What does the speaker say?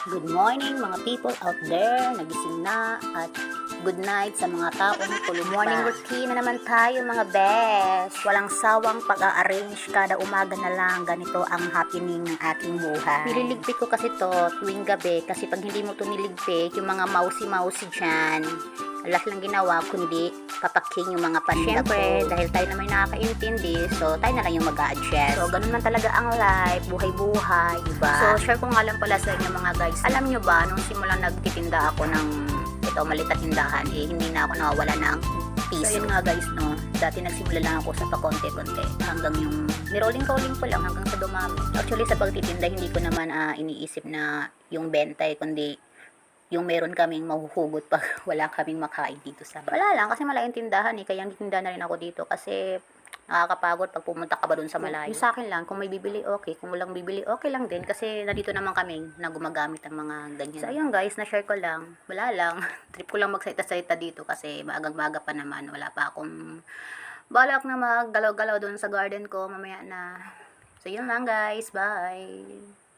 Good morning mga people out there, nagising na at good night sa mga taong tulog pa. Morning routine na naman tayo mga best. Walang sawang pag-a-arrange kada umaga na lang, ganito ang happening ng ating buhay. Nililigpit ko kasi to tuwing gabi kasi pag hindi mo to niligpit, yung mga mousy dyan, alas lang ginawa kundi papaking yung mga pasyente. Siyempre, dahil tayo naman nakakaintindi, so tayo na lang yung mag-a-adjust. So, ganun man talaga ang life, buhay-buhay, diba? So, share ko nga lang pala sa inyo mga guys. Alam nyo ba, nung simulang nagtitinda ako ng ito, maliit na tindahan, hindi na ako nawawala ng piso. So, yun nga guys, no, dati nagsimula lang ako sa pakonti-konti hanggang yung nirolling-rolling ko lang hanggang sa dumami. Actually, sa pagtitinda, hindi ko naman iniisip na yung benta kundi yung meron kaming mahuhugot pag wala kaming makain dito sa bahay. Wala lang, kasi malaking tindahan kaya tinda na rin ako dito kasi nakakapagod pag pumunta ka ba dun sa malayo. Yung sa akin lang, kung may bibili, okay. Kung walang bibili, okay lang din kasi nandito naman kami na gumagamit ng mga ganyan. So, ayun guys, na-share ko lang. Wala lang. Trip ko lang magsalita-salita dito kasi maagang-maga pa naman. Wala pa akong balak na maggalaw-galaw dun sa garden ko mamaya na. So, yun lang guys. Bye!